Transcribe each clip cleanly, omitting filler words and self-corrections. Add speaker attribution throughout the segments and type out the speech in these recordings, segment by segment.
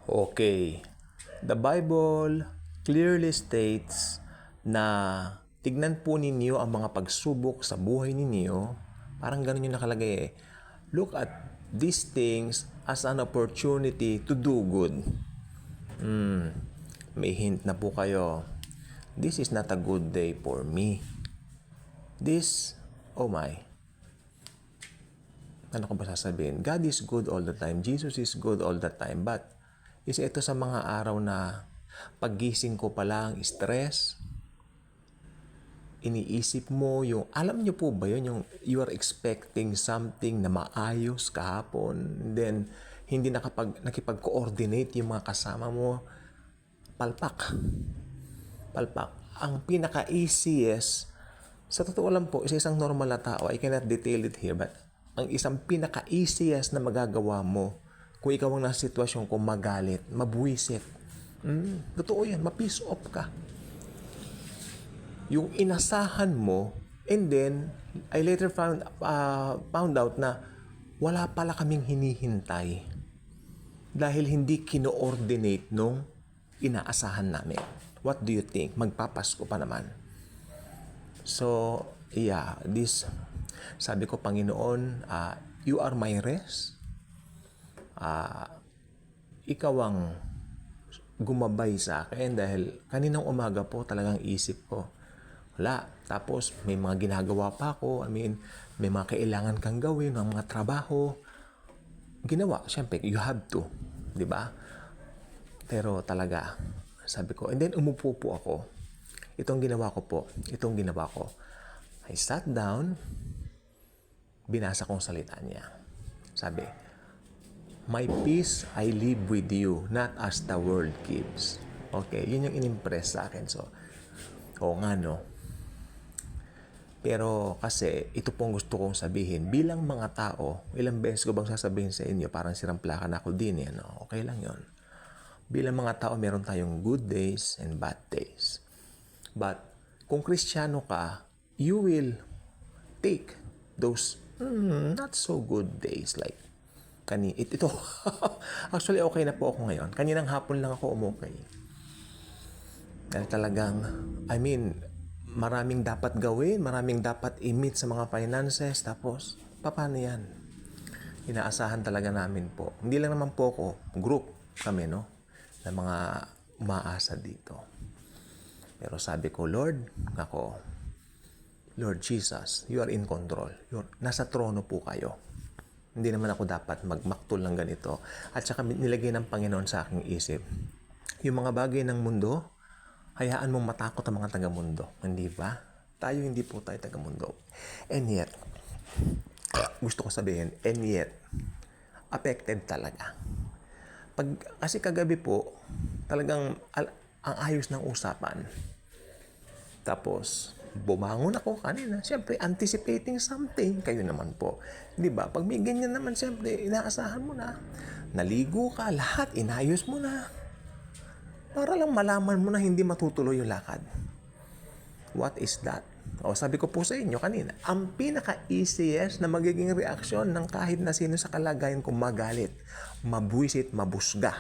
Speaker 1: Okay. The Bible clearly states na tignan po ninyo ang mga pagsubok sa buhay ninyo. Parang ganun yung nakalagay eh. Look at these things as an opportunity to do good. May hint na po kayo. This is not a good day for me. Oh my. Ano ko ba sasabihin? God is good all the time. Jesus is good all the time. But, isa ito sa mga araw na paggising ko pa lang, stress, iniisip mo yung, alam niyo po ba yun, yung you are expecting something na maayos kahapon, then hindi nakipag-coordinate yung mga kasama mo, palpak. Ang pinaka-easiest, sa totoo lang po, isang normal na tao, I cannot detail it here, but ang isang pinaka-easiest na magagawa mo, kung ikaw ang nasa sitwasyon kung magalit, mabuwisit, totoo yan, ma-piss off ka. Yung inasahan mo, and then, I later found out na wala pala kaming hinihintay dahil hindi kino-ordinate nung inaasahan namin. What do you think? Magpapasko pa naman. So, yeah, sabi ko, Panginoon, you are my rest. Ikaw ang gumabay sa akin dahil kaninang umaga po talagang isip ko, wala. Tapos may mga ginagawa pa ako. May mga kailangan kang gawin, mga trabaho. Ginawa, syempre, you have to. Di ba? Pero talaga, sabi ko, and then umupo po ako. Itong ginawa ko. I sat down, binasa kong salita niya. Sabi, my peace I leave with you, not as the world gives. Okay, yun yung inimpress sa akin. So, oo nga no. Pero kasi, ito pong gusto kong sabihin. Bilang mga tao, ilang beses ko bang sasabihin sa inyo, parang siramplakan ako din eh. No? Okay lang yon. Bilang mga tao, meron tayong good days and bad days. But, kung Kristiyano ka, you will take those not so good days like ito. Actually, okay na po ako ngayon. Kaninang hapon lang ako umukay. Dahil talagang, maraming dapat gawin, maraming dapat i-meet sa mga finances, tapos, paano yan? Inaasahan talaga namin po. Hindi lang naman po ako, group kami, no? Na mga umaasa dito. Pero sabi ko, Lord Jesus, you are in control. Nasa trono po kayo. Hindi naman ako dapat magmaktol ng ganito. At saka nilagay ng Panginoon sa aking isip, yung mga bagay ng mundo, hayaan mong matakot ang mga taga-mundo. Hindi ba? Hindi po tayo taga-mundo. And yet, gusto ko sabihin, affected talaga. Kasi kagabi po, talagang ang ayos ng usapan. Tapos, bumangon ako kanina. Siyempre, anticipating something. Kayo naman po. Di ba? Pag may ganyan naman, siyempre, inaasahan mo na. Naligo ka, lahat, inayos mo na. Para lang malaman mo na hindi matutuloy yung lakad. What is that? Sabi ko po sa inyo kanina, ang pinaka-easiest na magiging reaksyon ng kahit na sino sa kalagayan kung magalit, mabwisit, mabusga.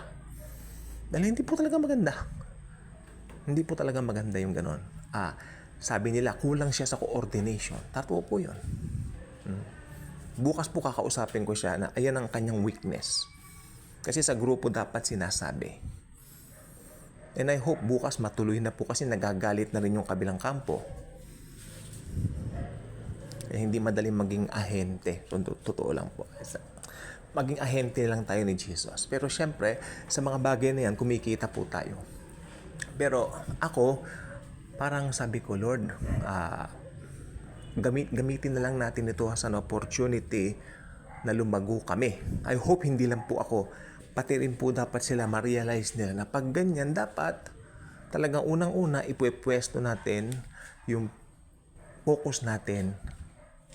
Speaker 1: Dahil hindi po talaga maganda. Hindi po talaga maganda yung ganon. Sabi nila, kulang siya sa coordination. Totoo po yun. Bukas po kakausapin ko siya na ayan ang kanyang weakness. Kasi sa grupo dapat sinasabi. And I hope bukas matuloy na po kasi nagagalit na rin yung kabilang kampo. Hindi madaling maging ahente. Totoo lang po. Maging ahente lang tayo ni Jesus. Pero syempre, sa mga bagay na yan, kumikita po tayo. Pero ako, parang sabi ko, Lord, gamitin na lang natin ito as an opportunity na lumago kami. I hope hindi lang po ako, pati rin po dapat sila ma-realize nila na pag ganyan, dapat talagang unang-una ipupwesto natin yung focus natin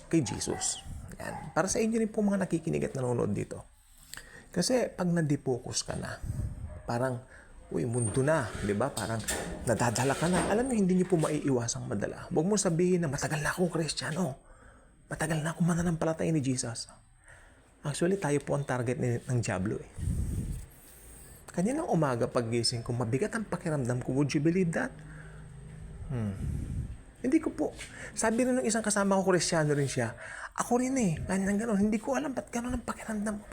Speaker 1: kay Jesus. Yan. Para sa inyo rin po mga nakikinig at nanonood dito. Kasi pag nadi-focus ka na, parang, mundo na, di ba? Parang nadadala ka na. Alam niyo, hindi niyo po maiiwasang madala. Huwag mo sabihin na matagal na akong Kristiyano. Matagal na akong mananampalataya ni Jesus. Actually, tayo po ang target ng Diablo eh. Kaninang umaga paggising ko, mabigat ang pakiramdam ko. Would you believe that? Hindi ko po. Sabi rin ng isang kasama ko, Kristyano rin siya. Ako rin eh. Ganyan gano'n. Hindi ko alam ba't gano'n ang pakiramdam.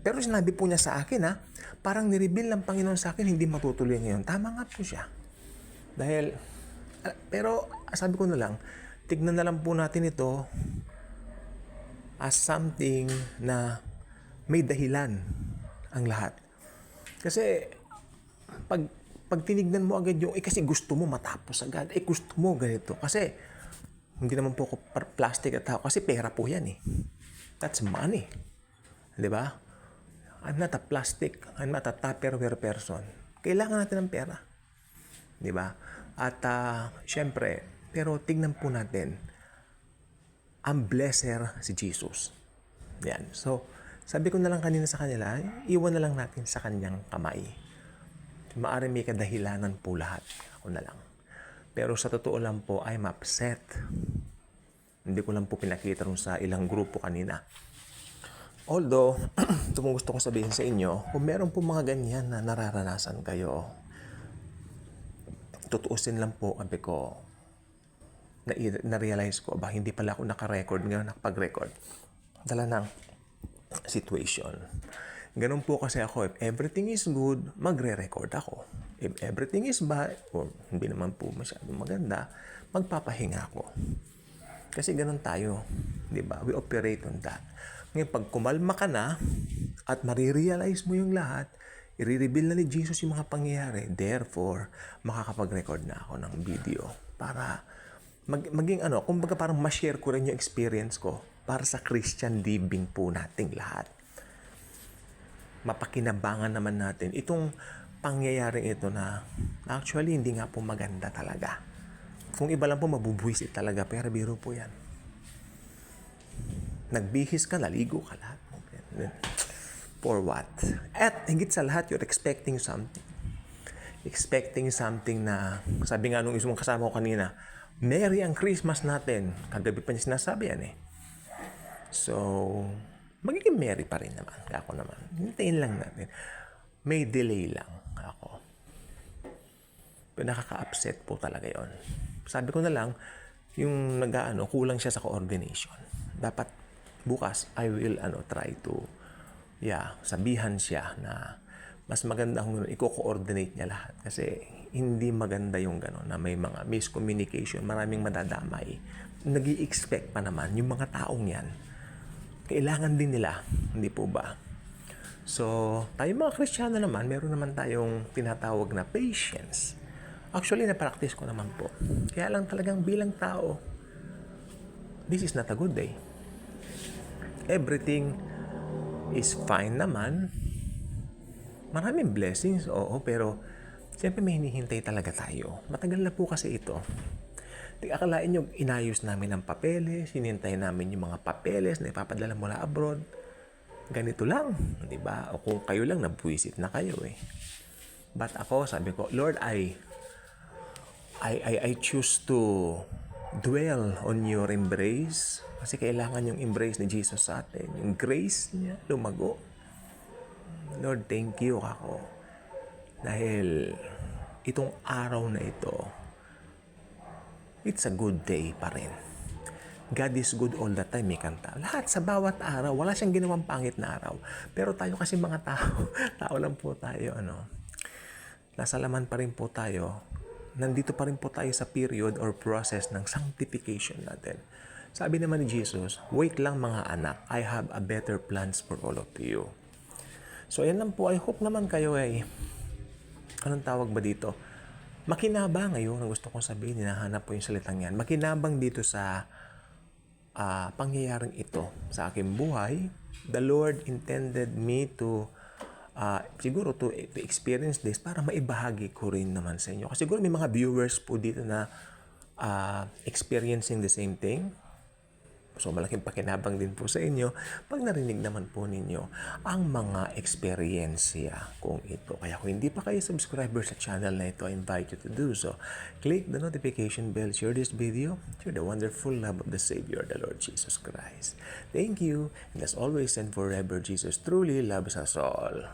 Speaker 1: Pero sinabi po niya sa akin parang nireveal ng Panginoon sa akin, hindi matutuloy ngayon. Tama nga po siya. Dahil, pero sabi ko na lang, tignan na lang po natin ito as something na may dahilan ang lahat. Kasi, pag tinignan mo agad yung, kasi gusto mo matapos agad, gusto mo ganito. Kasi, hindi naman po ako plastic at tao, kasi pera po yan eh. That's money. Di ba? I'm not a plastic, I'm not a Tupperware person. Kailangan natin ng pera. Di ba? At, syempre, pero tignan po natin, ang blesser si Jesus. Yan. So, sabi ko na lang kanina sa kanila, iwan na lang natin sa kanyang kamay. Maaaring may kadahilanan po lahat. Ako na lang. Pero sa totoo lang po, I'm upset. Hindi ko lang po pinakita rin sa ilang grupo kanina. Although, ito pong gusto ko sabihin sa inyo, kung meron po mga ganyan na nararanasan kayo, tutuusin lang po, sabi ko, na-realize ko, hindi pala ako naka-record ngayon, nakapag-record. Dala ng situation. Ganun po kasi ako, if everything is good, magre-record ako. If everything is bad, o hindi naman po masyadong maganda, magpapahinga ako. Kasi ganun tayo, di ba? We operate on that. Ngayon, pag kumalma ka na, at marirealize mo yung lahat, i-reveal na ni Jesus yung mga pangyayari. Therefore, makakapag-record na ako ng video para maging kumbaga parang ma-share ko rin yung experience ko para sa Christian living po nating lahat. Mapakinabangan naman natin itong pangyayaring ito na actually hindi nga po maganda talaga. Kung iba lang po mabubuwisit talaga, pero biro po yan. Nagbihis ka, naligo ka lahat. For what? At higit sa lahat, you're expecting something. Expecting something na, sabi nga nung isang kasama ko kanina, Merry ang Christmas natin. Kagabi pa niya sinasabi yan eh. So, magiging merry pa rin naman. Ako naman. Hintayin lang natin. May delay lang ako. Pero nakaka-upset po talaga yon. Sabi ko na lang, yung kulang siya sa coordination. Dapat bukas, I will try to sabihan siya na mas maganda kung i-coordinate niya lahat. Kasi hindi maganda yung gano'n na may mga miscommunication, maraming madadamay. Nag-i-expect pa naman yung mga taong yan. Kailangan din nila, hindi po ba? So, tayo mga Kristiyano naman, meron naman tayong tinatawag na patience. Actually, na-practice ko naman po. Kaya lang talagang bilang tao, this is not a good day. Everything is fine naman. Maraming blessings, oo, pero siyempre may hinihintay talaga tayo. Matagal na po kasi ito. Akalain nyo, inayos namin ang papeles, hinintay namin yung mga papeles na ipapadala mula abroad. Ganito lang, di ba? O kung kayo lang, nabwisit na kayo eh. But ako, sabi ko, Lord, I choose to dwell on your embrace. Kasi kailangan yung embrace ni Jesus sa atin. Yung grace niya, lumago. Lord, thank you ako. Dahil itong araw na ito, it's a good day pa rin. God is good all the time, may kanta. Lahat, sa bawat araw, wala siyang ginawang pangit na araw. Pero tayo kasi mga tao lang po tayo, nasa laman pa rin po tayo. Nandito pa rin po tayo sa period or process ng sanctification natin. Sabi naman ni Jesus, wait lang mga anak, I have a better plans for all of you. So, yan lang po. I hope naman kayo anong tawag ba dito? Makinabang ngayon, ang gusto kong sabihin, hinahanap po yung salitang yan. Makinabang dito sa pangyayaring ito sa aking buhay. The Lord intended me to siguro to experience this para maibahagi ko rin naman sa inyo. Kasi siguro may mga viewers po dito na experiencing the same thing. So, malaking pakinabang din po sa inyo pag narinig naman po ninyo ang mga eksperyensya kung ito. Kaya kung hindi pa kayo subscriber sa channel na ito, I invite you to do so. Click the notification bell, share this video, share the wonderful love of the Savior, the Lord Jesus Christ. Thank you, and as always and forever, Jesus truly loves us all.